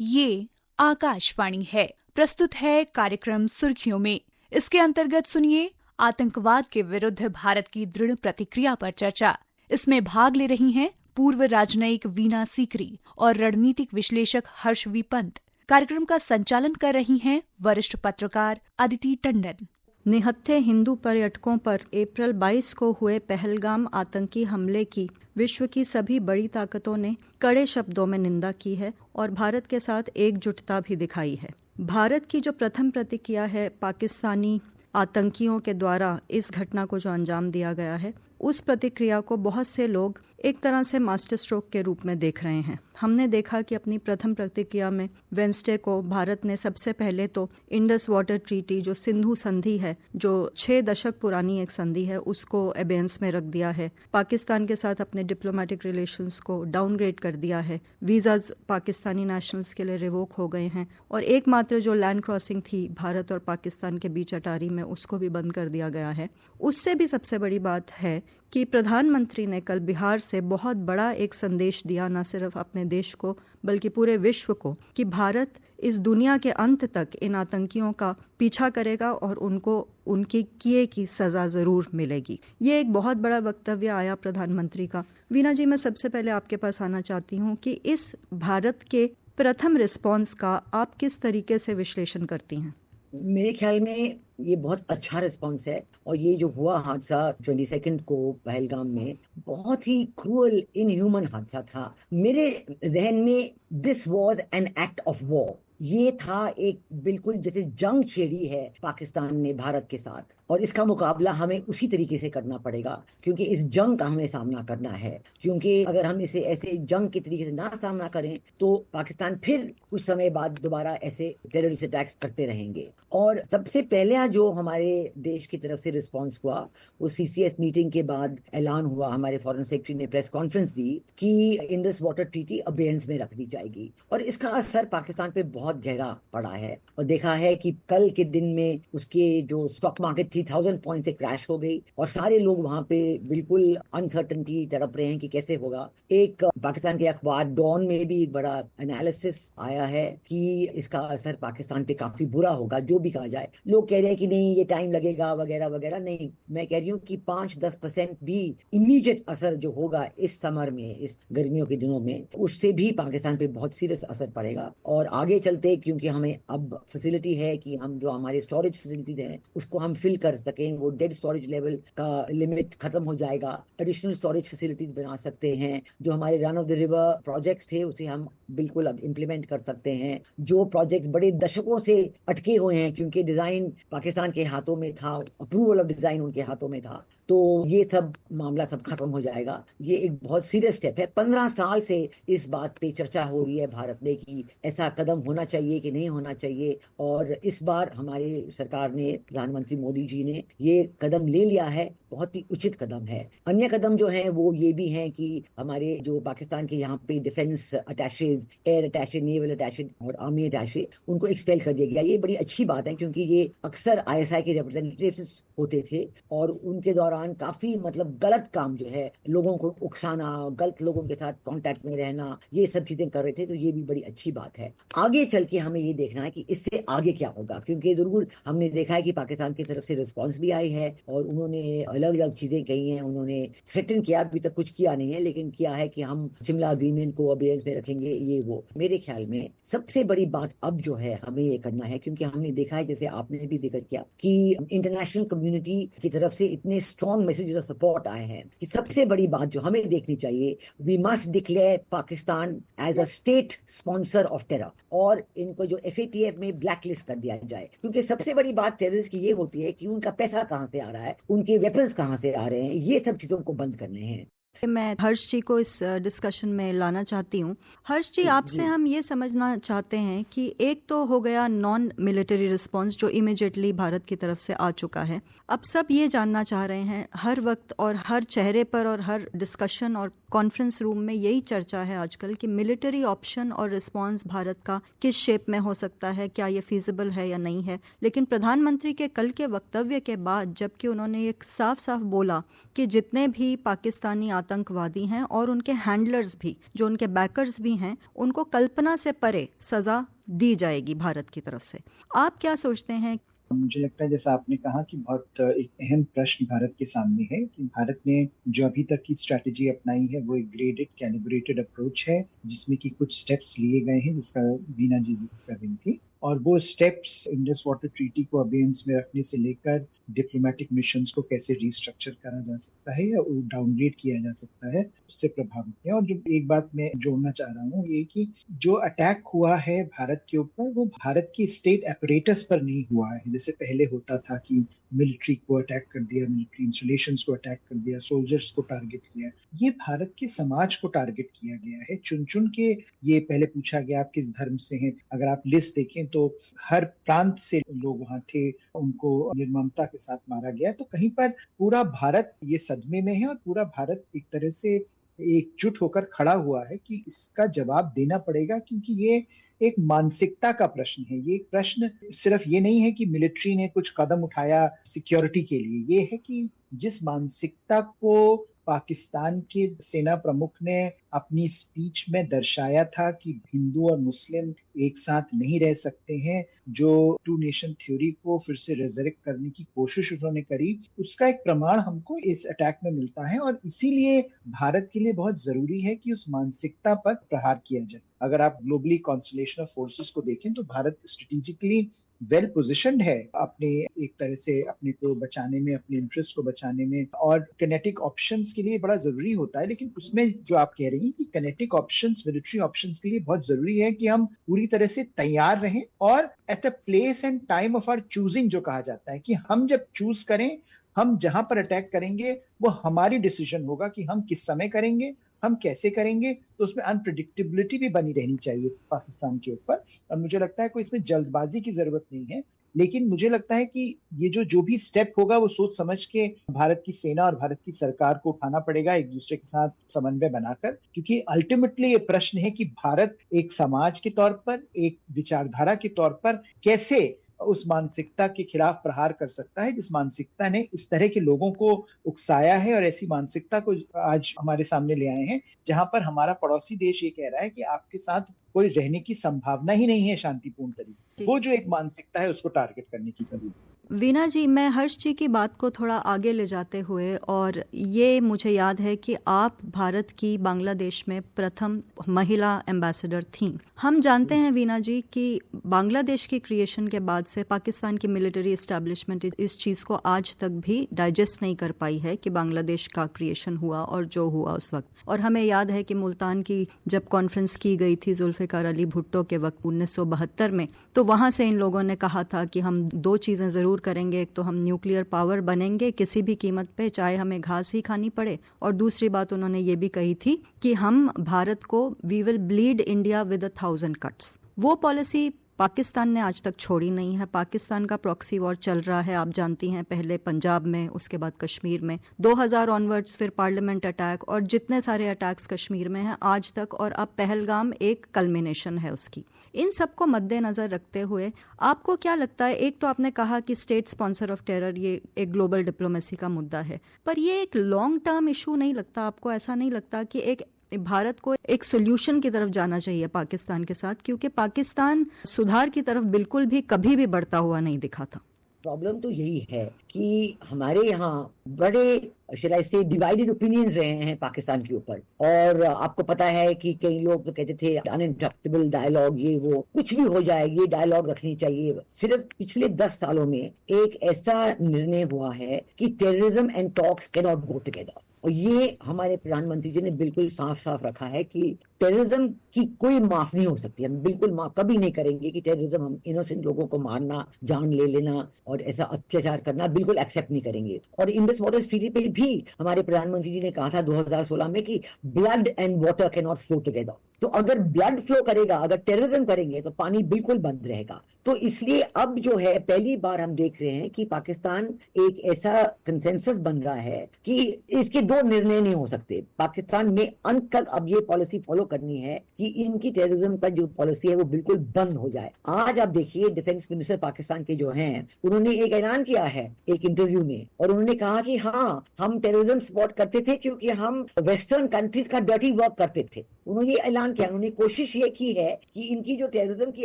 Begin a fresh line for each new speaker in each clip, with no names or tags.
ये आकाशवाणी है। प्रस्तुत है कार्यक्रम सुर्खियों में। इसके अंतर्गत सुनिए आतंकवाद के विरुद्ध भारत की दृढ़ प्रतिक्रिया पर चर्चा। इसमें भाग ले रही हैं पूर्व राजनयिक वीना सीकरी और रणनीतिक विश्लेषक हर्ष वी पंत। कार्यक्रम का संचालन कर रही हैं वरिष्ठ पत्रकार अदिति टंडन।
निहत्थे हिंदू पर्यटकों पर अप्रैल 22 को हुए पहलगाम आतंकी हमले की विश्व की सभी बड़ी ताकतों ने कड़े शब्दों में निंदा की है और भारत के साथ एकजुटता भी दिखाई है। भारत की जो प्रथम प्रतिक्रिया है पाकिस्तानी आतंकियों के द्वारा इस घटना को जो अंजाम दिया गया है, उस प्रतिक्रिया को बहुत से लोग एक तरह से मास्टर स्ट्रोक के रूप में देख रहे हैं। हमने देखा कि अपनी प्रथम प्रतिक्रिया में वेंसडे को भारत ने सबसे पहले तो इंडस वाटर ट्रीटी, जो सिंधु संधि है, जो 6 दशक पुरानी एक संधि है, उसको एबेंस में रख दिया है। पाकिस्तान के साथ अपने डिप्लोमेटिक रिलेशंस को डाउनग्रेड कर दिया है। वीज़ाज पाकिस्तानी नेशनल्स के लिए रिवोक हो गए हैं और एकमात्र जो लैंड क्रॉसिंग थी भारत और पाकिस्तान के बीच अटारी में, उसको भी बंद कर दिया गया है। उससे भी सबसे बड़ी बात है कि प्रधानमंत्री ने कल बिहार से बहुत बड़ा एक संदेश दिया, न सिर्फ अपने देश को बल्कि पूरे विश्व को, कि भारत इस दुनिया के अंत तक इन आतंकियों का पीछा करेगा और उनको उनके किए की सजा जरूर मिलेगी। ये एक बहुत बड़ा वक्तव्य आया प्रधानमंत्री का। वीना जी, मैं सबसे पहले आपके पास आना चाहती हूँ कि इस भारत के प्रथम रिस्पॉन्स का आप किस तरीके से विश्लेषण करती हैं?
मेरे ख्याल में ये बहुत अच्छा रिस्पांस है और ये जो हुआ हादसा 22 को पहलगाम में, बहुत ही क्रूअल इनह्यूमन हादसा था। मेरे जहन में this was an act of war. ये था एक बिल्कुल जैसे जंग छेड़ी है पाकिस्तान ने भारत के साथ, और इसका मुकाबला हमें उसी तरीके से करना पड़ेगा क्योंकि इस जंग का हमें सामना करना है। क्योंकि अगर हम इसे ऐसे जंग के तरीके से ना सामना करें तो पाकिस्तान फिर कुछ समय बाद दोबारा ऐसे टेररिस्ट अटैक्स करते रहेंगे। और सबसे पहले जो हमारे देश की तरफ से रिस्पॉन्स हुआ वो CCS मीटिंग के बाद ऐलान हुआ, हमारे फॉरेन सेक्रेटरी ने प्रेस कॉन्फ्रेंस दी कि इंडस वाटर ट्रीटी अबेयंस में रख दी जाएगी, और इसका असर पाकिस्तान पे बहुत गहरा पड़ा है। और देखा है कि कल के दिन में उसके जो स्टॉक मार्केट थी 1000 पॉइंट से क्रैश हो गई और सारे लोग वहां पे बिल्कुल अनसर्टेनिटी तड़प रहे हैं कि कैसे होगा। एक पाकिस्तान के अखबार डॉन में भी एक बड़ा एनालिसिस आया है कि इसका असर पाकिस्तान पे काफी बुरा होगा। जो भी कहा जाए, लोग कह रहे हैं कि नहीं ये टाइम लगेगा वगैरह वगैरह, नहीं, मैं कह रही हूँ कि 5-10% भी इमीडिएट असर जो होगा इस समर में, इस गर्मियों के दिनों में, उससे भी पाकिस्तान पे बहुत सीरियस असर पड़ेगा। और आगे चलते क्योंकि हमें अब फैसिलिटी है कि हम जो हमारे स्टोरेज फैसिलिटीज हैं उसको हम फिल कर सकें, वो डेड स्टोरेज लेवल का लिमिट खत्म हो जाएगा, एडिशनल स्टोरेज फैसिलिटीज बना सकते हैं। जो हमारे run of the river projects थे उसे हम बिल्कुल अब इम्प्लीमेंट कर सकते हैं। जो प्रोजेक्ट्स बड़े दशकों से अटके हुए हैं क्योंकि डिजाइन पाकिस्तान के हाथों में था, अप्रूवल ऑफ डिजाइन उनके हाथों में था, तो ये सब मामला सब खत्म हो जाएगा। ये एक बहुत सीरियस स्टेप है। 15 साल से इस बात पे चर्चा हो रही है भारत में कि ऐसा कदम होना चाहिए कि नहीं होना चाहिए, और इस बार हमारी सरकार ने, प्रधानमंत्री मोदी जी ने ये कदम ले लिया है। बहुत ही उचित कदम है। अन्य कदम जो है वो ये भी हैं कि हमारे जो पाकिस्तान के यहाँ पे डिफेंस अटैचेज, एयर अटैचे, नेवल अटैचे और आर्मी अटैचे, उनको एक्सपेल कर दिया गया। ये बड़ी अच्छी बात है क्योंकि ये अक्सर ISI के रिप्रेजेंटेटिव्स होते थे और उनके दौरान काफी गलत काम जो है, लोगों को उकसाना, गलत लोगों के साथ कांटेक्ट में रहना, ये सब चीजें कर रहे थे। तो ये भी बड़ी अच्छी बात है। आगे चल के हमें ये देखना है कि इससे आगे क्या होगा, क्योंकि जरूर हमने देखा है कि पाकिस्तान की तरफ से रिस्पॉन्स भी आई है और उन्होंने अलग अलग चीजें कही हैं। उन्होंने थ्रेटन किया, अभी तक कुछ किया नहीं है, लेकिन किया है कि हम शिमला अग्रीमेंट को अबेयंस में रखेंगे, ये वो। मेरे ख्याल में सबसे बड़ी बात अब जो है हमें ये करना है, क्योंकि हमने देखा है, जैसे आपने भी जिक्र किया, कि इंटरनेशनल कम्युनिटी की तरफ से इतने स्ट्रॉन्ग मैसेजेस ऑफ सपोर्ट आए हैं कि सबसे बड़ी बात जो हमें देखनी चाहिए, we must declare Pakistan as a state sponsor of terror, और इनको जो FATF में ब्लैक लिस्ट कर दिया जाए। क्योंकि सबसे बड़ी बात टेररिस्ट की ये होती है कि उनका पैसा कहां से आ रहा है, उनके वेपन्स कहां से आ रहे हैं, ये सब चीजों को बंद करने हैं।
मैं हर्ष जी को इस डिस्कशन में लाना चाहती हूँ। हर्ष जी, आपसे हम ये समझना चाहते हैं कि एक तो हो गया नॉन मिलिट्री रिस्पांस जो इमीडिएटली भारत की तरफ से आ चुका है। अब सब ये जानना चाह रहे हैं, हर वक्त और हर चेहरे पर और हर डिस्कशन और कॉन्फ्रेंस रूम में यही चर्चा है आजकल कि मिलिट्री ऑप्शन और रिस्पांस भारत का किस शेप में हो सकता है, क्या ये फीजिबल है या नहीं है। लेकिन प्रधानमंत्री के कल के वक्तव्य के बाद, जबकि उन्होंने एक साफ साफ बोला कि जितने भी पाकिस्तानी आतंकवादी हैं और उनके हैंडलर्स भी, जो उनके बैकर्स भी हैं, उनको कल्पना से परे सजा दी जाएगी भारत की तरफ से। आप क्या सोचते हैं?
मुझे लगता है जैसा आपने कहा कि बहुत एक अहम प्रश्न भारत के सामने है कि भारत ने जो अभी तक की स्ट्रैटेजी अपनाई है वो एक ग्रेडेड कैलिब्रेटेड अप्रोच है, जिसमें कि कुछ स्टेप्स लिए गए हैं, जिसका वीना जी जिक्र कर रही थी। और वो स्टेप्स इंडस वाटर ट्रीटी को अबेंस में रखने से लेकर डिप्लोमेटिक मिशंस को कैसे रिस्ट्रक्चर करा जा सकता है या डाउनग्रेड किया जा सकता है, उससे प्रभावित है। और जो एक बात मैं जोड़ना चाह रहा हूँ ये कि जो अटैक हुआ है भारत के ऊपर, वो भारत की स्टेट एपरेटस पर नहीं हुआ है, जैसे पहले होता था कि मिलिट्री को अटैक कर दिया, मिलिट्री इंस्टॉलेशंस को अटैक कर दिया, सोल्जर्स को टारगेट किया। ये भारत के समाज को टारगेट किया गया है, चुन चुन के। ये पहले पूछा गया आप किस धर्म से हैं, अगर आप लिस्ट देखें तो हर प्रांत से लोग वहां थे, उनको निर्ममता के साथ मारा गया। तो कहीं पर पूरा भारत ये सदमे में है और पूरा भारत एक तरह से एकजुट होकर खड़ा हुआ है कि इसका जवाब देना पड़ेगा, क्योंकि ये एक मानसिकता का प्रश्न है। ये प्रश्न सिर्फ ये नहीं है कि मिलिट्री ने कुछ कदम उठाया सिक्योरिटी के लिए, ये है कि जिस मानसिकता को पाकिस्तान के सेना प्रमुख ने अपनी स्पीच में दर्शाया था कि हिंदू और मुस्लिम एक साथ नहीं रह सकते हैं, जो टू नेशन थ्योरी को फिर से रिजरेक्ट करने की कोशिश उन्होंने करी, उसका एक प्रमाण हमको इस अटैक में मिलता है। और इसीलिए भारत के लिए बहुत जरूरी है कि उस मानसिकता पर प्रहार किया जाए। अगर आप ग्लोबली कॉन्स्टलेशन ऑफ फोर्सेस को देखें तो भारत स्ट्रेटेजिकली वेल पोजिशन्ड है अपने एक तरह से अपने को बचाने में, अपने इंटरेस्ट को बचाने में, और किनेटिक ऑप्शंस के लिए बड़ा जरूरी होता है। लेकिन उसमें जो आप कह रही हैं कि किनेटिक ऑप्शंस, मिलिट्री ऑप्शंस के लिए बहुत जरूरी है कि हम पूरी तरह से तैयार रहें, और at a place and time of our choosing, जो कहा जाता है कि हम जब चूज करें, हम जहां पर अटैक करेंगे वो हमारी डिसीजन होगा कि हम किस समय करेंगे, हम कैसे करेंगे। तो उसमें अनप्रेडिक्टेबिलिटी भी बनी रहनी चाहिए पाकिस्तान के ऊपर। और मुझे लगता है कोई इसमें जल्दबाजी की जरूरत नहीं है, लेकिन मुझे लगता है कि ये जो भी स्टेप होगा वो सोच समझ के भारत की सेना और भारत की सरकार को उठाना पड़ेगा, एक दूसरे के साथ समन्वय बनाकर। क्योंकि अल्टीमेटली ये प्रश्न है कि भारत एक समाज के तौर पर, एक विचारधारा के तौर पर कैसे उस मानसिकता के खिलाफ प्रहार कर सकता है, जिस मानसिकता ने इस तरह के लोगों को उकसाया है और ऐसी मानसिकता को आज हमारे सामने ले आए हैं, जहां पर हमारा पड़ोसी देश ये कह रहा है कि आपके साथ कोई रहने की संभावना ही नहीं है शांतिपूर्ण तरीके। वो जो एक मानसिकता है उसको टारगेट करने की जरूरत है।
वीना जी, मैं हर्ष जी की बात को थोड़ा आगे ले जाते हुए, और ये मुझे याद है कि आप भारत की बांग्लादेश में प्रथम महिला एम्बेसडर थीं। हम जानते हैं वीना जी कि बांग्लादेश की क्रिएशन के बाद से पाकिस्तान की मिलिट्री एस्टैब्लिशमेंट इस चीज़ को आज तक भी डाइजेस्ट नहीं कर पाई है कि बांग्लादेश का क्रिएशन हुआ और जो हुआ उस वक्त। और हमें याद है कि मुल्तान की जब कॉन्फ्रेंस की गई थी जुल्फ़िकार अली भुट्टो के वक्त 1972 में, तो वहाँ से इन लोगों ने कहा था कि हम दो चीज़ें ज़रूर करेंगे, एक तो हम न्यूक्लियर पावर बनेंगे किसी भी कीमत पे, चाहे हमें घास ही खानी पड़े, और दूसरी बात उन्होंने ये भी कही थी कि हम भारत को we will bleed India with 1000 cuts. वो पॉलिसी पाकिस्तान ने आज तक छोड़ी नहीं है। पाकिस्तान का प्रॉक्सी वॉर चल रहा है, आप जानती हैं, पहले पंजाब में, उसके बाद कश्मीर में, 2000 ऑनवर्ड्स फिर पार्लियामेंट अटैक, और जितने सारे अटैक्स कश्मीर में हैं आज तक, और अब पहलगाम एक कल्मिनेशन है उसकी। इन सबको मद्देनजर रखते हुए आपको क्या लगता है, एक तो आपने कहा कि स्टेट स्पॉन्सर ऑफ टेरर ये एक ग्लोबल डिप्लोमेसी का मुद्दा है, पर ये एक लॉन्ग टर्म इशू नहीं लगता आपको? ऐसा नहीं लगता कि एक भारत को एक सोल्यूशन की तरफ जाना चाहिए पाकिस्तान के साथ, क्योंकि पाकिस्तान सुधार की तरफ बिल्कुल भी कभी भी बढ़ता हुआ नहीं दिखा था?
प्रॉब्लम तो यही है कि हमारे यहाँ बड़े से डिवाइडेड ओपिनियंस रहे हैं पाकिस्तान के ऊपर। और आपको पता है कि कई लोग तो कहते थे अनइंटरप्टेबल डायलॉग, ये वो कुछ भी हो जाए ये डायलॉग रखनी चाहिए। सिर्फ पिछले 10 सालों में एक ऐसा निर्णय हुआ है कि terrorism and talks can not go together, और ये हमारे प्रधानमंत्री जी ने बिल्कुल साफ साफ रखा है कि टेररिज्म की कोई माफ नहीं हो सकती। हम बिल्कुल माफ कभी नहीं करेंगे कि टेररिज्म, हम इनोसेंट लोगों को मारना, जान ले लेना और ऐसा अत्याचार करना बिल्कुल एक्सेप्ट नहीं करेंगे। और इंडस वाटर ट्रीटी पे भी हमारे प्रधानमंत्री जी ने कहा था 2016 में कि blood and water can not flow together. तो अगर ब्लड फ्लो करेगा, अगर टेररिज्म करेंगे तो पानी बिल्कुल बंद रहेगा। तो इसलिए अब जो है पहली बार हम देख रहे हैं कि पाकिस्तान एक ऐसा कंसेंसस बन रहा है कि इसके दो निर्णय नहीं हो सकते। पाकिस्तान में अंत तक अब ये पॉलिसी फॉलो करनी है कि इनकी टेररिज्म का जो पॉलिसी है वो बिल्कुल बंद हो जाए। आज आप देखिए डिफेंस मिनिस्टर पाकिस्तान के जो हैं उन्होंने एक ऐलान किया है एक इंटरव्यू में, और उन्होंने कहा कि हाँ, हम टेररिज्म सपोर्ट करते थे क्योंकि हम वेस्टर्न कंट्रीज का डर्टी वर्क करते थे। उन्होंने ये ऐलान किया, उन्होंने कोशिश ये की है कि इनकी जो टेररिज्म की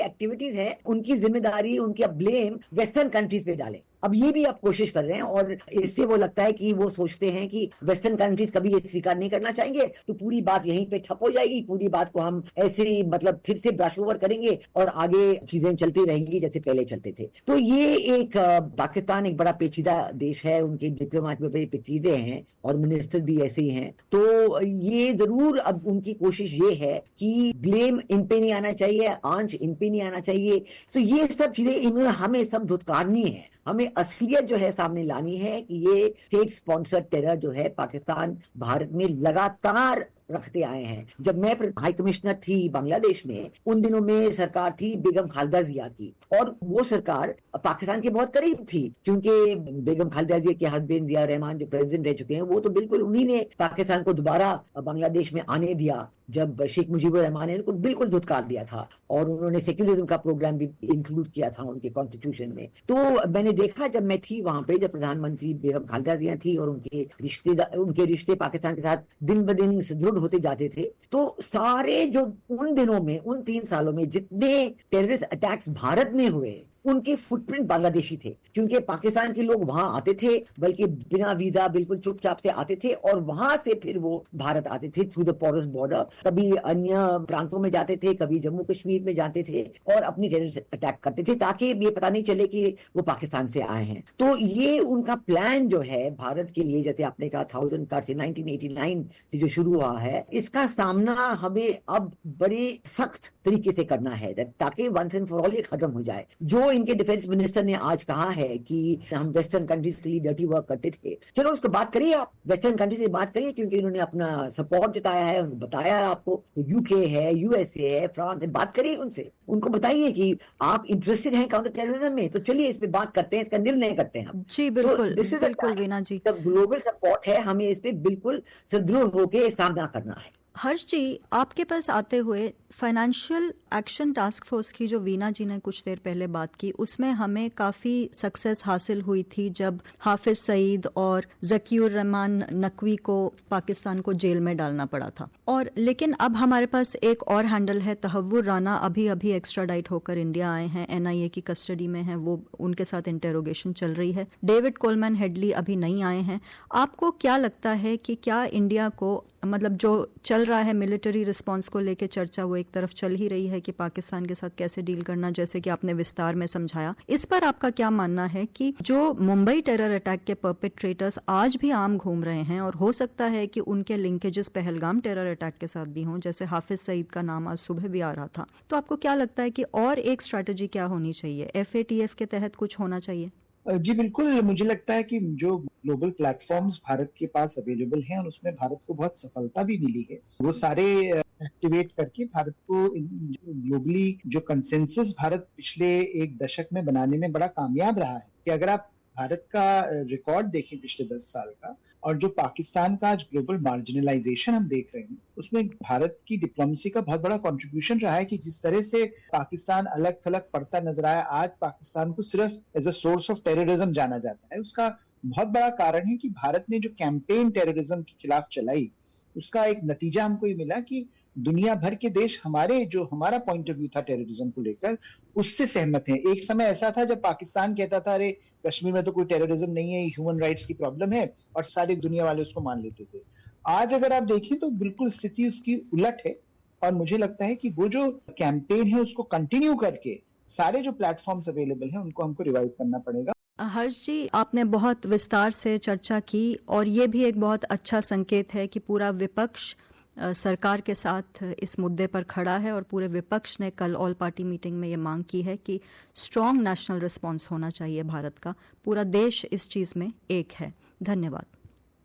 एक्टिविटीज है उनकी जिम्मेदारी, उनका ब्लेम वेस्टर्न कंट्रीज पे डालें। अब ये भी आप कोशिश कर रहे हैं, और इससे वो लगता है कि वो सोचते हैं कि वेस्टर्न कंट्रीज कभी ये स्वीकार नहीं करना चाहेंगे, तो पूरी बात यहीं पे ठप हो जाएगी, पूरी बात को हम ऐसे ही मतलब फिर से ब्रश ओवर करेंगे और आगे चीजें चलती रहेंगी जैसे पहले चलते थे। तो ये एक पाकिस्तान एक बड़ा पेचीदा देश है, उनके डिप्लोमेट में बड़े पेचीदे हैं और मिनिस्टर भी ऐसे ही हैं। तो ये जरूर अब उनकी कोशिश ये है कि ब्लेम इन पे नहीं आना चाहिए, आंच इन पे नहीं आना चाहिए। तो ये सब चीजें इन्होंने हमें सब धुतकारनी है, हमें असलियत जो है सामने लानी है कि ये स्टेट स्पॉन्सर्ड टेरर जो है पाकिस्तान भारत में लगातार रखते आए हैं। जब मैं हाई कमिश्नर थी बांग्लादेश में, उन दिनों में सरकार थी बेगम खालिदा जिया की, और वो सरकार पाकिस्तान के बहुत करीब थी क्योंकि बेगम खालिदा जिया के हस्बैंड जिया रहमान जो प्रेसिडेंट रह चुके हैं, वो तो बिल्कुल उन्हीं ने पाकिस्तान को दोबारा बांग्लादेश में आने दिया जब शेख मुजीबुर रहमान ने उनको बिल्कुल धुतकार दिया था, और उन्होंने सेक्युलरिज्म का प्रोग्राम भी इंक्लूड किया था उनके कॉन्स्टिट्यूशन में। तो मैंने देखा जब मैं थी वहां पे, जब प्रधानमंत्री बेगम खालिदा जिया थी और उनके रिश्ते पाकिस्तान के साथ दिन ब दिन सुदृढ़ होते जाते थे, तो सारे जो उन दिनों में, उन 3 सालों में जितने टेररिस्ट अटैक्स भारत में हुए उनके फुटप्रिंट बांग्लादेशी थे, क्योंकि पाकिस्तान के लोग वहां आते थे, बल्कि बिना वीजा बिल्कुल चुपचाप से आते थे, और वहां से फिर वो भारत आते थे थ्रू द पोरस बॉर्डर। कभी अन्य प्रांतों में जाते थे, कभी जम्मू कश्मीर में जाते थे और अपनी टेररिस्ट अटैक करते थे ताकि ये पता नहीं चले कि वो पाकिस्तान से आए हैं। तो ये उनका प्लान जो है भारत के लिए, जैसे आपने कहा 1000 का से 1989 से जो शुरू हुआ है, इसका सामना हमें अब बड़े सख्त तरीके से करना है ताकि वंस एंड फॉर ऑल ये खत्म हो जाए। जो इनके डिफेंस मिनिस्टर ने आज कहा है कि हम वेस्टर्न कंट्रीज के लिए डर्टी वर्क करते थे, चलो उसको बात करिए, आप वेस्टर्न कंट्री से बात करिए, क्योंकि इन्होंने अपना सपोर्ट जताया है, उन्होंने बताया है आपको। तो यूके है, यूएसए है, फ्रांस है, बात करिए उनसे, उनको बताइए कि आप इंटरेस्टेड हैं काउंटर टेररिज्म में, तो चलिए इस पे बात करते हैं, इसका निर्णय करते हैं।
जी बिल्कुल, बिल्कुल वीना जी,
ग्लोबल सपोर्ट है, हमें इस पे बिल्कुल सुदृढ़ होकर सामना करना है।
हर्ष जी, आपके पास आते हुए फाइनेंशियल एक्शन टास्क फोर्स की जो वीना जी ने कुछ देर पहले बात की, उसमें हमें काफ़ी सक्सेस हासिल हुई थी जब हाफिज सईद और ज़कीउर रहमान नकवी को पाकिस्तान को जेल में डालना पड़ा था। और लेकिन अब हमारे पास एक और हैंडल है, तहव्वुर राना अभी अभी एक्स्ट्राडाइट होकर इंडिया आए हैं, एनआईए की कस्टडी में हैं, वो उनके साथ इंटेरोगेशन चल रही है। डेविड कोलमैन हेडली अभी नहीं आए हैं। आपको क्या लगता है कि क्या इंडिया को, मतलब जो चल रहा है मिलिट्री रिस्पांस को लेके चर्चा, वो एक तरफ चल ही रही है कि पाकिस्तान के साथ कैसे डील करना, जैसे कि आपने विस्तार में समझाया, इस पर आपका क्या मानना है कि जो मुंबई टेरर अटैक के परपेट्रेटर्स आज भी आम घूम रहे हैं और हो सकता है कि उनके लिंकेजेस पहलगाम टेरर अटैक के साथ भी हों, जैसे हाफिज सईद का नाम आज सुबह भी आ रहा था, तो आपको क्या लगता है कि और एक स्ट्रैटेजी क्या होनी चाहिए? FATF के तहत कुछ होना चाहिए?
जी बिल्कुल, मुझे लगता है कि जो ग्लोबल प्लेटफॉर्म्स भारत के पास अवेलेबल हैं और उसमें भारत को बहुत सफलता भी मिली है, वो सारे एक्टिवेट करके भारत को ग्लोबली जो कंसेंसस भारत पिछले एक दशक में बनाने में बड़ा कामयाब रहा है। कि अगर आप भारत का रिकॉर्ड देखें पिछले 10 साल का, और जो पाकिस्तान का आज ग्लोबल मार्जिनलाइजेशन हम देख रहे हैं, उसमें भारत की डिप्लोमेसी का बहुत बड़ा कंट्रीब्यूशन रहा है कि जिस तरह से पाकिस्तान अलग थलग पड़ता नजर आया, आज पाकिस्तान को सिर्फ as a source of terrorism जाना जाता है। उसका बहुत बड़ा कारण है कि भारत ने जो कैंपेन टेररिज्म के खिलाफ चलाई, उसका एक नतीजा हमको ये मिला कि दुनिया भर के देश हमारा पॉइंट ऑफ व्यू था टेररिज्म को लेकर, उससे सहमत हैं। एक समय ऐसा था जब पाकिस्तान कहता था अरे कश्मीर में तो कोई टेररिज्म नहीं है, ह्यूमन राइट्स की प्रॉब्लम है, और सारी दुनिया वाले उसको मान लेते थे। आज अगर आप देखें तो बिल्कुल स्थिति उसकी उलट है, और मुझे लगता है कि वो जो कैंपेन है उसको कंटिन्यू करके सारे जो प्लेटफॉर्म्स अवेलेबल हैं उनको हमको रिवाइव करना पड़ेगा।
हर्ष जी, आपने बहुत विस्तार से चर्चा की, और ये भी एक बहुत अच्छा संकेत है कि पूरा विपक्ष सरकार के साथ इस मुद्दे पर खड़ा है, और पूरे विपक्ष ने कल ऑल पार्टी मीटिंग में ये मांग की है कि स्ट्रॉन्ग नेशनल रिस्पांस होना चाहिए भारत का। पूरा देश इस चीज में एक है। धन्यवाद।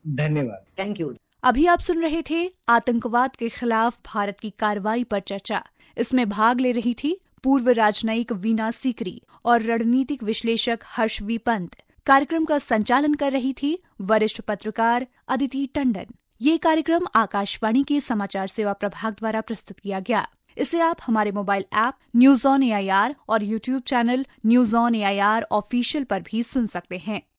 धन्यवाद,
थैंक यू।
अभी आप सुन रहे थे आतंकवाद के खिलाफ भारत की कार्रवाई पर चर्चा। इसमें भाग ले रही थी पूर्व राजनयिक वीना सीकरी और रणनीतिक विश्लेषक हर्ष वी पंत। कार्यक्रम का संचालन कर रही थी वरिष्ठ पत्रकार अदिति टंडन। ये कार्यक्रम आकाशवाणी के समाचार सेवा प्रभाग द्वारा प्रस्तुत किया गया। इसे आप हमारे mobile app news on AIR और YouTube channel news on AIR official पर भी सुन सकते हैं।